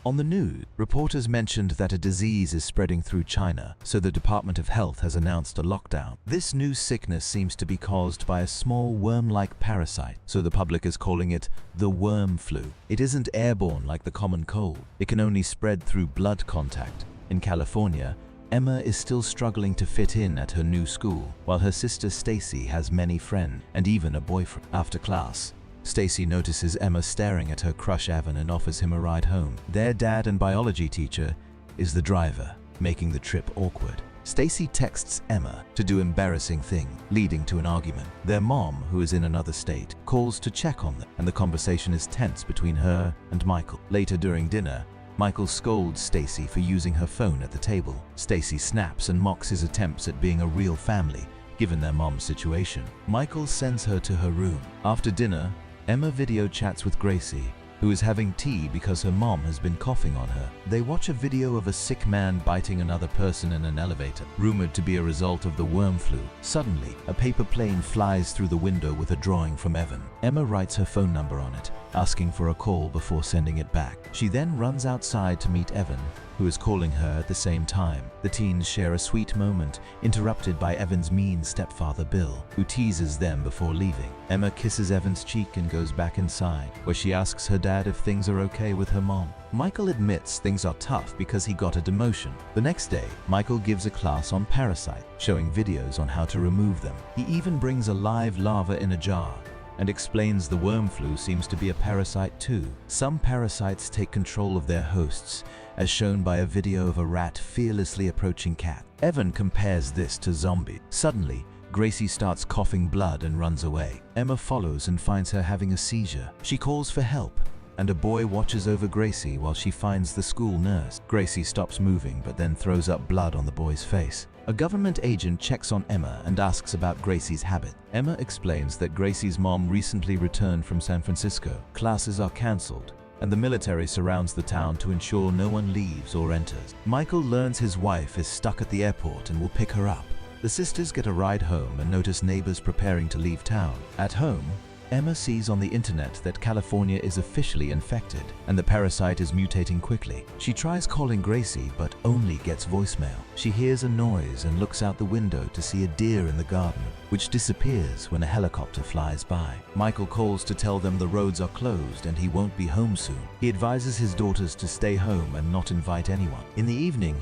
On the news, reporters mentioned that a disease is spreading through China, so the Department of Health has announced a lockdown. This new sickness seems to be caused by a small worm-like parasite, so the public is calling it the worm flu. It isn't airborne like the common cold. It can only spread through blood contact. In California, Emma is still struggling to fit in at her new school, while her sister Stacey has many friends and even a boyfriend. After class, Stacey notices Emma staring at her crush Evan and offers him a ride home. Their dad and biology teacher is the driver, making the trip awkward. Stacey texts Emma to do embarrassing thing, leading to an argument. Their mom, who is in another state, calls to check on them, and the conversation is tense between her and Michael. Later during dinner, Michael scolds Stacey for using her phone at the table. Stacey snaps and mocks his attempts at being a real family, given their mom's situation. Michael sends her to her room. After dinner, Emma video chats with Gracie, who is having tea because her mom has been coughing on her. They watch a video of a sick man biting another person in an elevator, rumored to be a result of the worm flu. Suddenly, a paper plane flies through the window with a drawing from Evan. Emma writes her phone number on it, asking for a call before sending it back. She then runs outside to meet Evan, who is calling her at the same time. The teens share a sweet moment, interrupted by Evan's mean stepfather Bill, who teases them before leaving. Emma kisses Evan's cheek and goes back inside, where she asks her dad if things are okay with her mom. Michael admits things are tough because he got a demotion. The next day, Michael gives a class on parasites, showing videos on how to remove them. He even brings a live larva in a jar and explains the worm flu seems to be a parasite too. Some parasites take control of their hosts, as shown by a video of a rat fearlessly approaching cat. Evan compares this to zombies. Suddenly, Gracie starts coughing blood and runs away. Emma follows and finds her having a seizure. She calls for help, and a boy watches over Gracie while she finds the school nurse. Gracie stops moving but then throws up blood on the boy's face. A government agent checks on Emma and asks about Gracie's habit. Emma explains that Gracie's mom recently returned from San Francisco. Classes are cancelled, and the military surrounds the town to ensure no one leaves or enters. Michael learns his wife is stuck at the airport and will pick her up. The sisters get a ride home and notice neighbors preparing to leave town. At home, Emma sees on the internet that California is officially infected and the parasite is mutating quickly. She tries calling Gracie but only gets voicemail. She hears a noise and looks out the window to see a deer in the garden, which disappears when a helicopter flies by. Michael calls to tell them the roads are closed and he won't be home soon. He advises his daughters to stay home and not invite anyone. In the evening,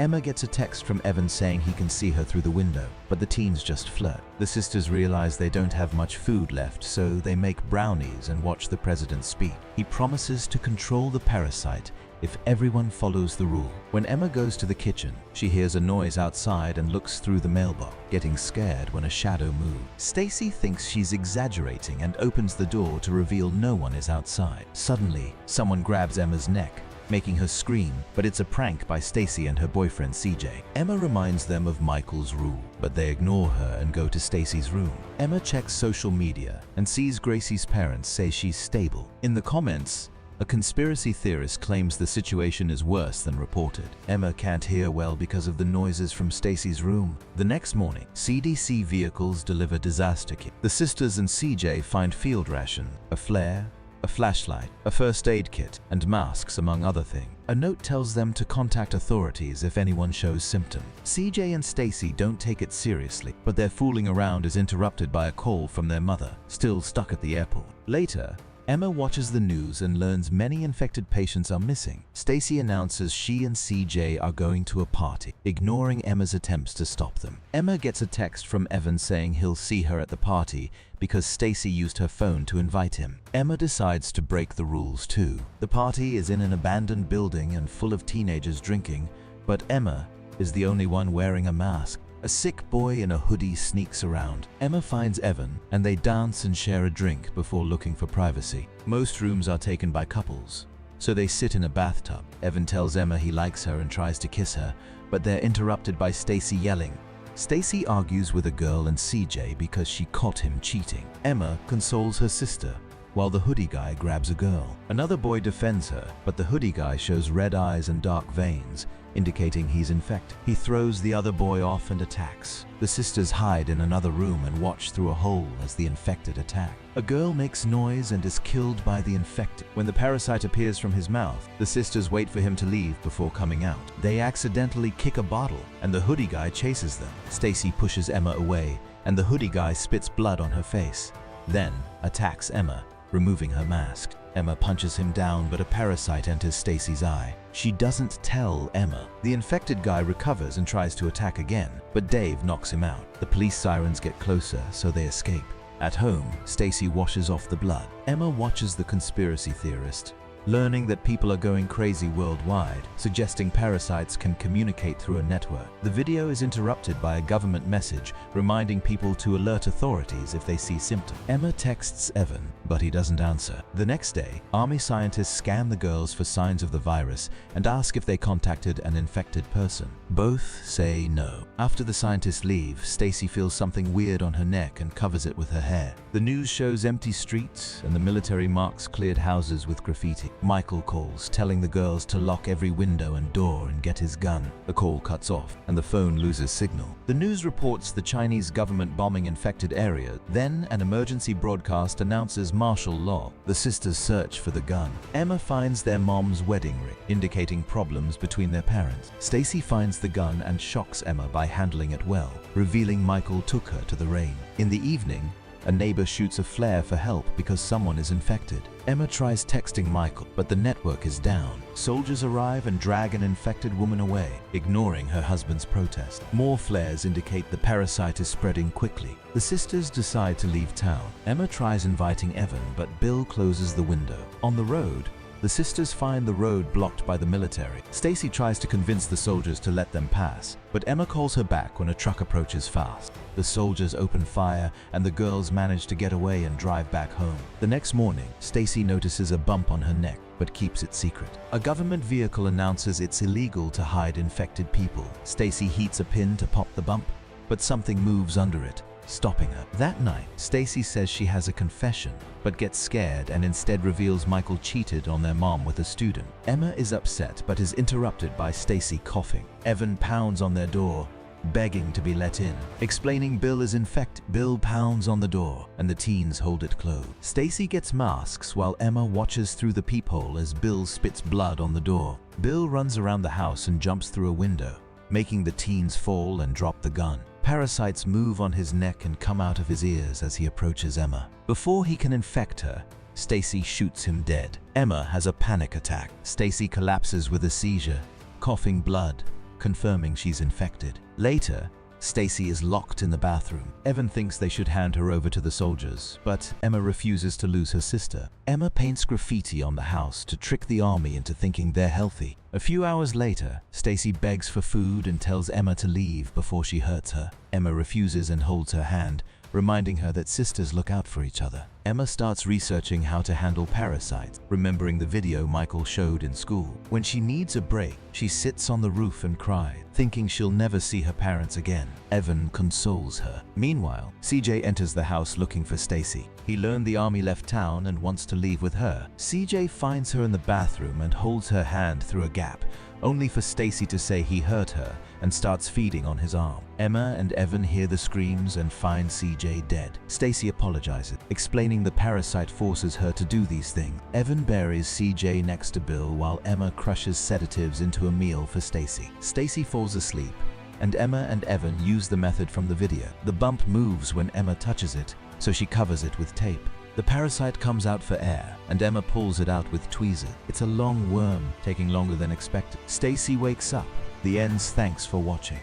Emma gets a text from Evan saying he can see her through the window, but the teens just flirt. The sisters realize they don't have much food left, so they make brownies and watch the president speak. He promises to control the parasite if everyone follows the rule. When Emma goes to the kitchen, she hears a noise outside and looks through the mailbox, getting scared when a shadow moves. Stacey thinks she's exaggerating and opens the door to reveal no one is outside. Suddenly, someone grabs Emma's neck, making her scream, but it's a prank by Stacey and her boyfriend CJ. Emma reminds them of Michael's rule, but they ignore her and go to Stacey's room. Emma checks social media and sees Gracie's parents say she's stable. In the comments, a conspiracy theorist claims the situation is worse than reported. Emma can't hear well because of the noises from Stacey's room. The next morning, CDC vehicles deliver disaster kit. The sisters and CJ find field ration, a flare, a flashlight, a first aid kit, and masks, among other things. A note tells them to contact authorities if anyone shows symptoms. CJ and Stacey don't take it seriously, but their fooling around is interrupted by a call from their mother, still stuck at the airport. Later, Emma watches the news and learns many infected patients are missing. Stacey announces she and CJ are going to a party, ignoring Emma's attempts to stop them. Emma gets a text from Evan saying he'll see her at the party because Stacey used her phone to invite him. Emma decides to break the rules too. The party is in an abandoned building and full of teenagers drinking, but Emma is the only one wearing a mask. A sick boy in a hoodie sneaks around. Emma finds Evan, and they dance and share a drink before looking for privacy. Most rooms are taken by couples, so they sit in a bathtub. Evan tells Emma he likes her and tries to kiss her, but they're interrupted by Stacey yelling. Stacey argues with a girl and CJ because she caught him cheating. Emma consoles her sister, while the hoodie guy grabs a girl. Another boy defends her, but the hoodie guy shows red eyes and dark veins, indicating he's infected. He throws the other boy off and attacks. The sisters hide in another room and watch through a hole as the infected attack. A girl makes noise and is killed by the infected. When the parasite appears from his mouth, the sisters wait for him to leave before coming out. They accidentally kick a bottle, and the hoodie guy chases them. Stacey pushes Emma away, and the hoodie guy spits blood on her face, then attacks Emma, removing her mask. Emma punches him down, but a parasite enters Stacey's eye. She doesn't tell Emma. The infected guy recovers and tries to attack again, but Dave knocks him out. The police sirens get closer, so they escape. At home, Stacey washes off the blood. Emma watches the conspiracy theorist, learning that people are going crazy worldwide, suggesting parasites can communicate through a network. The video is interrupted by a government message reminding people to alert authorities if they see symptoms. Emma texts Evan, but he doesn't answer. The next day, army scientists scan the girls for signs of the virus and ask if they contacted an infected person. Both say no. After the scientists leave, Stacey feels something weird on her neck and covers it with her hair. The news shows empty streets, and the military marks cleared houses with graffiti. Michael calls, telling the girls to lock every window and door and get his gun. The call cuts off, and the phone loses signal. The news reports the Chinese government bombing infected areas. Then an emergency broadcast announces martial law. The sisters search for the gun. Emma finds their mom's wedding ring, indicating problems between their parents. Stacey finds the gun and shocks Emma by handling it well, revealing Michael took her to the rain. In the evening, a neighbor shoots a flare for help because someone is infected. Emma tries texting Michael, but the network is down. Soldiers arrive and drag an infected woman away, ignoring her husband's protest. More flares indicate the parasite is spreading quickly. The sisters decide to leave town. Emma tries inviting Evan, but Bill closes the window. On the road, the sisters find the road blocked by the military. Stacey tries to convince the soldiers to let them pass, but Emma calls her back when a truck approaches fast. The soldiers open fire, and the girls manage to get away and drive back home. The next morning, Stacey notices a bump on her neck, but keeps it secret. A government vehicle announces it's illegal to hide infected people. Stacey heats a pin to pop the bump, but something moves under it, stopping her. That night, Stacey says she has a confession, but gets scared and instead reveals Michael cheated on their mom with a student. Emma is upset, but is interrupted by Stacey coughing. Evan pounds on their door, begging to be let in. Explaining Bill is infected, Bill pounds on the door, and the teens hold it closed. Stacey gets masks while Emma watches through the peephole as Bill spits blood on the door. Bill runs around the house and jumps through a window, making the teens fall and drop the gun. Parasites move on his neck and come out of his ears as he approaches Emma. Before he can infect her, Stacey shoots him dead. Emma has a panic attack. Stacey collapses with a seizure, coughing blood, confirming she's infected. Later, Stacey is locked in the bathroom. Evan thinks they should hand her over to the soldiers, but Emma refuses to lose her sister. Emma paints graffiti on the house to trick the army into thinking they're healthy. A few hours later, Stacey begs for food and tells Emma to leave before she hurts her. Emma refuses and holds her hand, reminding her that sisters look out for each other. Emma starts researching how to handle parasites, remembering the video Michael showed in school. When she needs a break, she sits on the roof and cries, thinking she'll never see her parents again. Evan consoles her. Meanwhile, CJ enters the house looking for Stacey. He learned the army left town and wants to leave with her. CJ finds her in the bathroom and holds her hand through a gap, only for Stacey to say he hurt her and starts feeding on his arm. Emma and Evan hear the screams and find CJ dead. Stacey apologizes, explaining the parasite forces her to do these things. Evan buries CJ next to Bill while Emma crushes sedatives into a meal for Stacey. Stacey falls asleep, and Emma and Evan use the method from the video. The bump moves when Emma touches it, so she covers it with tape. The parasite comes out for air, and Emma pulls it out with tweezers. It's a long worm, taking longer than expected. Stacey wakes up. The ends. Thanks for watching.